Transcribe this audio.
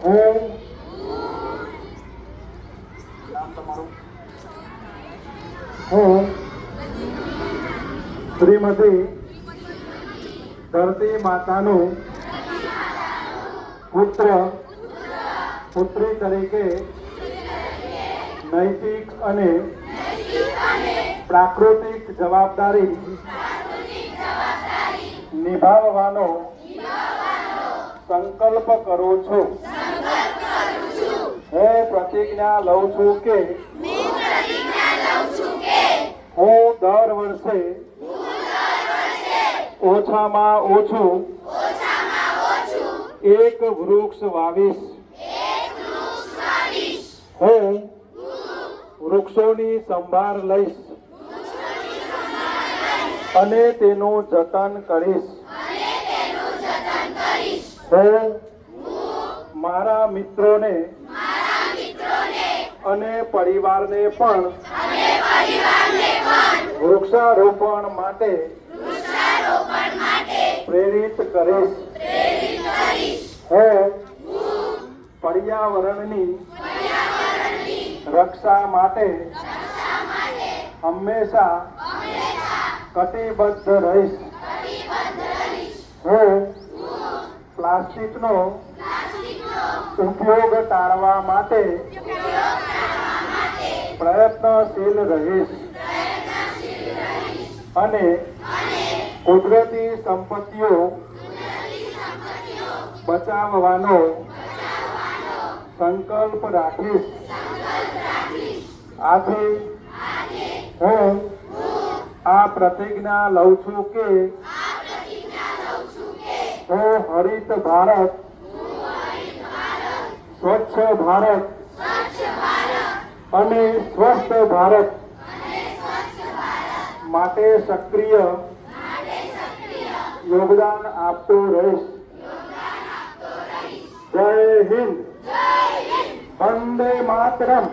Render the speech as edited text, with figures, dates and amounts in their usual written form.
હું નામ તમારું? હું શ્રીમતી ધરતી માતાનું પુત્ર પુત્રી તરીકે નૈતિક અને પ્રાકૃતિક જવાબદારી નિભાવવાનો સંકલ્પ કરું છું. હું પ્રતિજ્ઞા લઉં છું કે હું દર વર્ષે ઓછામાં ઓછું એક વૃક્ષ વાવીશ. હું વૃક્ષોની સંભાળ લઈશ અને તેનું જતન કરીશ. હું મારા મિત્રોને અને પરિવારને પણ વૃક્ષારોપણ માટે પ્રેરિત કરીશ. હું પર્યાવરણની રક્ષા માટે હંમેશા કટિબદ્ધ રહીશ. હું પ્લાસ્ટિકનો ઉપયોગ ટાળવા માટે પ્રયત્નશીલ રહીશ અને કુદરતી સંપત્તિઓ બચાવવાનો સંકલ્પ રાખીશ. આથી હું આ પ્રતિજ્ઞા લઉં છું કે હું હરિત ભારત, સ્વચ્છ ભારત અને સ્વસ્થ ભારત માટે સક્રિય યોગદાન આપતો રહીશ. જય હિન્દ. વંદે માતરમ.